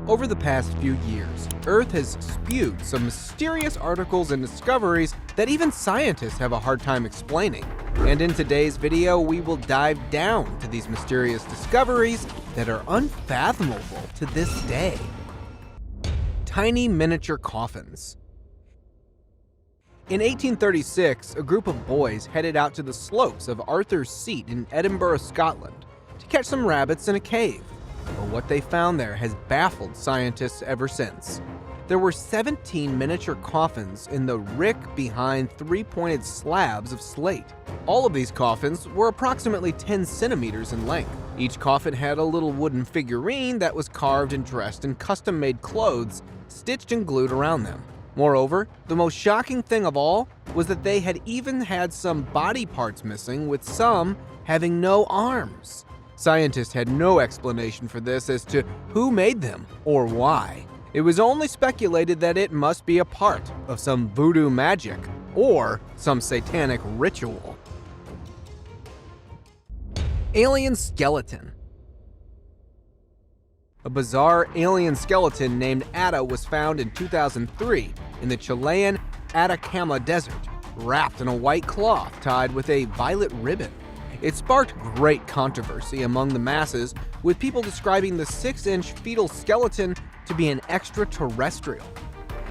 Over the past few years, Earth has spewed some mysterious articles and discoveries that even scientists have a hard time explaining. And in today's video, we will dive down to these mysterious discoveries that are unfathomable to this day. Tiny miniature coffins. In 1836, a group of boys headed out to the slopes of Arthur's Seat in Edinburgh, Scotland, to catch some rabbits in a cave. But what they found there has baffled scientists ever since. There were 17 miniature coffins in the rick behind three-pointed slabs of slate. All of these coffins were approximately 10 centimeters in length. Each coffin had a little wooden figurine that was carved and dressed in custom-made clothes, stitched and glued around them. Moreover, the most shocking thing of all was that they had even had some body parts missing, with some having no arms. Scientists had no explanation for this as to who made them or why. It was only speculated that it must be a part of some voodoo magic or some satanic ritual. Alien skeleton. A bizarre alien skeleton named Ada was found in 2003 in the Chilean Atacama Desert, wrapped in a white cloth tied with a violet ribbon. It sparked great controversy among the masses, with people describing the 6-inch fetal skeleton to be an extraterrestrial.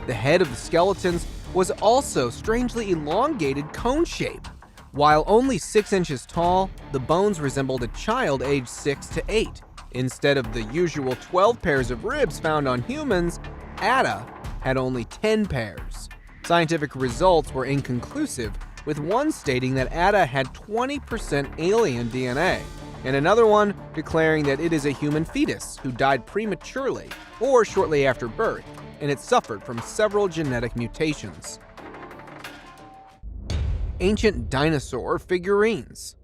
The head of the skeletons was also strangely elongated cone shape. While only 6 inches tall, the bones resembled a child aged 6 to 8. Instead of the usual 12 pairs of ribs found on humans, Ada had only 10 pairs. Scientific results were inconclusive, with one stating that Ada had 20% alien DNA, and another one declaring that it is a human fetus who died prematurely or shortly after birth, and it suffered from several genetic mutations. Ancient dinosaur figurines.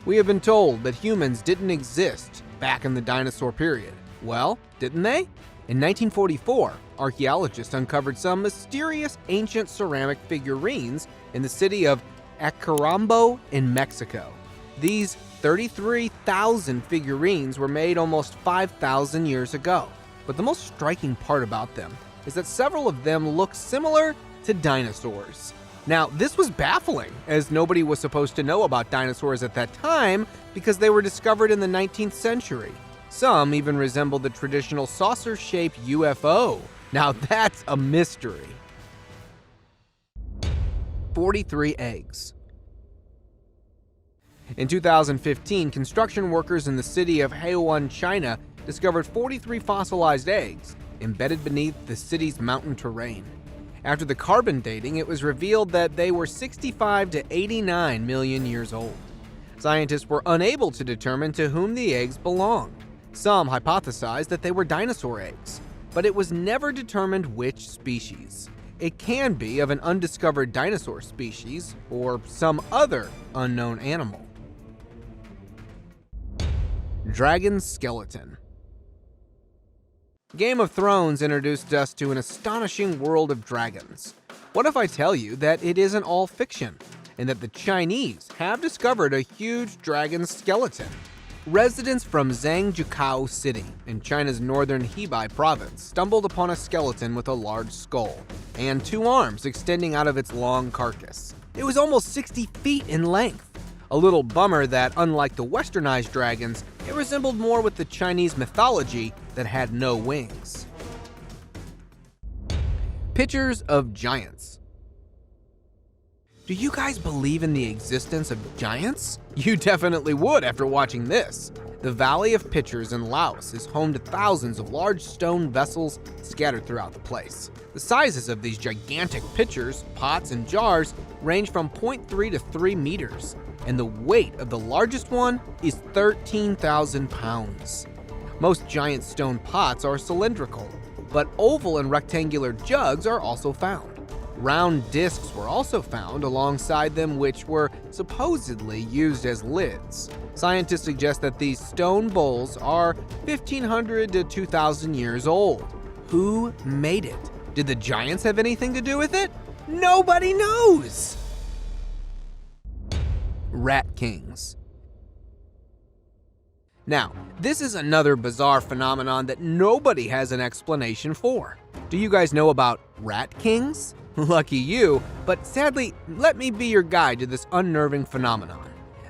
We have been told that humans didn't exist back in the dinosaur period. Well, didn't they? In 1944, archaeologists uncovered some mysterious ancient ceramic figurines in the city of Acarambo in Mexico. These 33,000 figurines were made almost 5,000 years ago. But the most striking part about them is that several of them look similar to dinosaurs. Now, this was baffling, as nobody was supposed to know about dinosaurs at that time because they were discovered in the 19th century. Some even resembled the traditional saucer-shaped UFO. Now that's a mystery. 43 eggs. In 2015, construction workers in the city of Heian, China, discovered 43 fossilized eggs embedded beneath the city's mountain terrain. After the carbon dating, it was revealed that they were 65 to 89 million years old. Scientists were unable to determine to whom the eggs belonged. Some hypothesized that they were dinosaur eggs, but it was never determined which species. It can be of an undiscovered dinosaur species or some other unknown animal. Dragon skeleton. Game of Thrones introduced us to an astonishing world of dragons. What if I tell you that it isn't all fiction, and that the Chinese have discovered a huge dragon skeleton? Residents from Zhangjiakou City in China's northern Hebei province stumbled upon a skeleton with a large skull and 2 arms extending out of its long carcass. It was almost 60 feet in length. A little bummer that, unlike the westernized dragons, it resembled more with the Chinese mythology that had no wings. Pictures of giants. Do you guys believe in the existence of giants? You definitely would after watching this. The Valley of Pitchers in Laos is home to thousands of large stone vessels scattered throughout the place. The sizes of these gigantic pitchers, pots, and jars range from 0.3 to 3 meters, and the weight of the largest one is 13,000 pounds. Most giant stone pots are cylindrical, but oval and rectangular jugs are also found. Round discs were also found alongside them, which were supposedly used as lids. Scientists suggest that these stone bowls are 1,500 to 2,000 years old. Who made it? Did the giants have anything to do with it? Nobody knows! Rat kings. Now, this is another bizarre phenomenon that nobody has an explanation for. Do you guys know about rat kings? Lucky you, but sadly, let me be your guide to this unnerving phenomenon.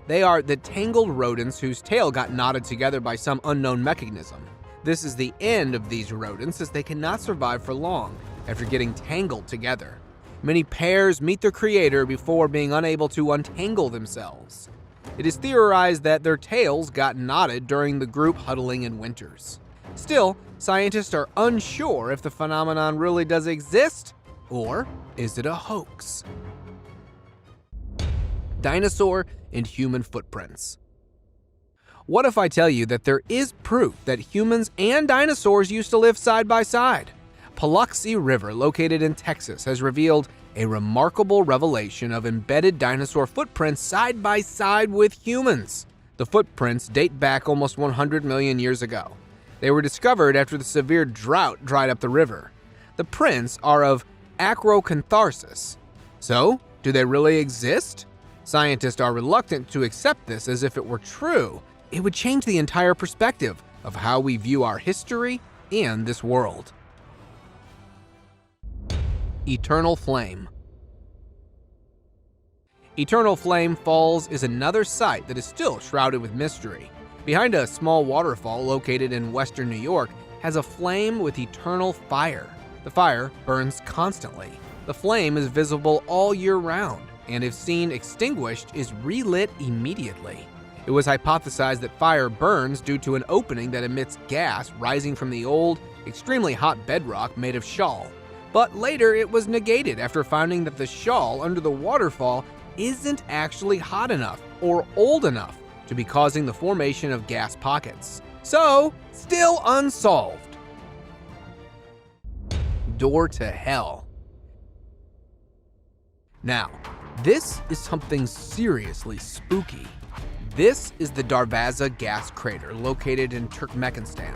They are the tangled rodents whose tail got knotted together by some unknown mechanism. This is the end of these rodents, as they cannot survive for long after getting tangled together. Many pairs meet their creator before being unable to untangle themselves. It is theorized that their tails got knotted during the group huddling in winters. Still, scientists are unsure if the phenomenon really does exist, or is it a hoax? Dinosaur and human footprints. What if I tell you that there is proof that humans and dinosaurs used to live side by side? Paluxy River, located in Texas, has revealed a remarkable revelation of embedded dinosaur footprints side by side with humans. The footprints date back almost 100 million years ago. They were discovered after the severe drought dried up the river. The prints are of acrocantharsis. So, do they really exist? Scientists are reluctant to accept this as if it were true. It would change the entire perspective of how we view our history and this world. Eternal Flame. Eternal Flame Falls is another site that is still shrouded with mystery. Behind a small waterfall located in western New York has a flame with eternal fire. The fire burns constantly. The flame is visible all year round, and if seen extinguished, is relit immediately. It was hypothesized that fire burns due to an opening that emits gas rising from the old, extremely hot bedrock made of shale. But later it was negated after finding that the shale under the waterfall isn't actually hot enough or old enough to be causing the formation of gas pockets. So, still unsolved. Door to Hell. Now, this is something seriously spooky. This is the Darvaza gas crater located in Turkmenistan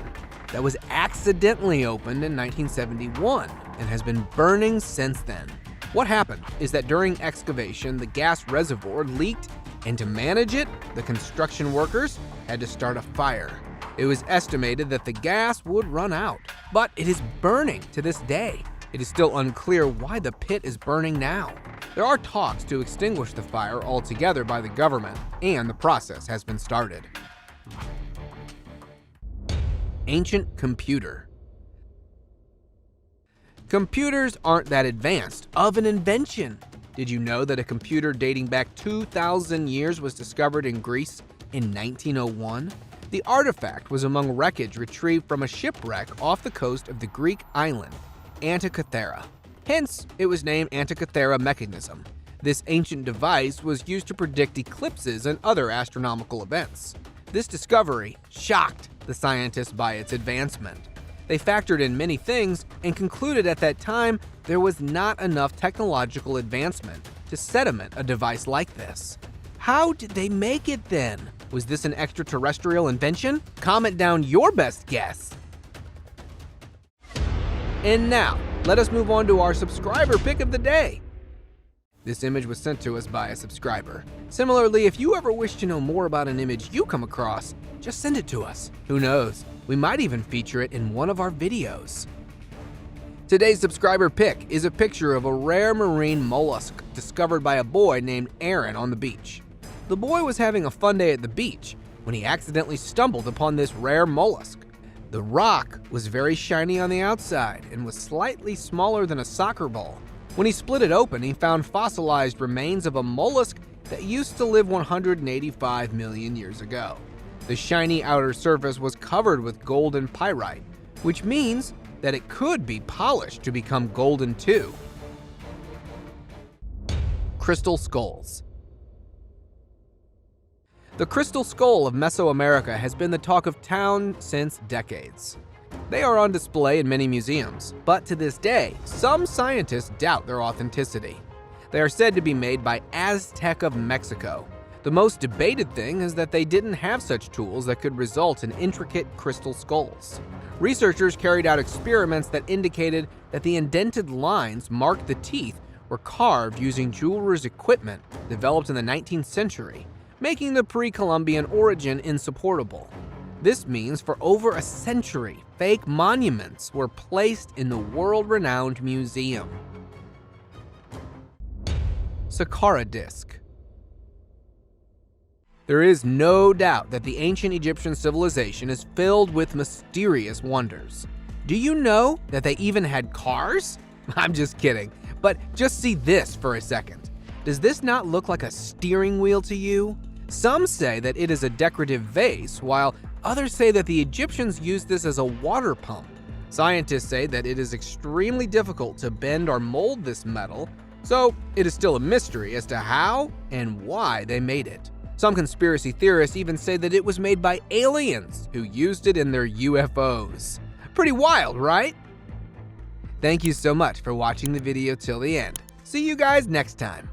that was accidentally opened in 1971 and has been burning since then. What happened is that during excavation, the gas reservoir leaked, and to manage it, the construction workers had to start a fire. It was estimated that the gas would run out, but it is burning to this day. It is still unclear why the pit is burning now. There are talks to extinguish the fire altogether by the government, and the process has been started. Ancient computer. Computers aren't that advanced of an invention. Did you know that a computer dating back 2,000 years was discovered in Greece in 1901? The artifact was among wreckage retrieved from a shipwreck off the coast of the Greek island, Antikythera. Hence, it was named Antikythera mechanism. This ancient device was used to predict eclipses and other astronomical events. This discovery shocked the scientists by its advancement. They factored in many things and concluded at that time there was not enough technological advancement to sediment a device like this. How did they make it then? Was this an extraterrestrial invention? Comment down your best guess. And now, let us move on to our subscriber pick of the day. This image was sent to us by a subscriber. Similarly, if you ever wish to know more about an image you come across, just send it to us. Who knows, we might even feature it in one of our videos. Today's subscriber pick is a picture of a rare marine mollusk discovered by a boy named Aaron on the beach. The boy was having a fun day at the beach when he accidentally stumbled upon this rare mollusk. The rock was very shiny on the outside and was slightly smaller than a soccer ball. When he split it open, he found fossilized remains of a mollusk that used to live 185 million years ago. The shiny outer surface was covered with golden pyrite, which means that it could be polished to become golden too. Crystal skulls. The crystal skull of Mesoamerica has been the talk of town since decades. They are on display in many museums, but to this day, some scientists doubt their authenticity. They are said to be made by Aztec of Mexico. The most debated thing is that they didn't have such tools that could result in intricate crystal skulls. Researchers carried out experiments that indicated that the indented lines marked the teeth were carved using jewelers' equipment developed in the 19th century, making the pre-Columbian origin insupportable. This means for over a century, fake monuments were placed in the world-renowned museum. Saqqara disk. There is no doubt that the ancient Egyptian civilization is filled with mysterious wonders. Do you know that they even had cars? I'm just kidding, but just see this for a second. Does this not look like a steering wheel to you? Some say that it is a decorative vase, while others say that the Egyptians used this as a water pump. Scientists say that it is extremely difficult to bend or mold this metal, so it is still a mystery as to how and why they made it. Some conspiracy theorists even say that it was made by aliens who used it in their UFOs. Pretty wild, right? Thank you so much for watching the video till the end. See you guys next time.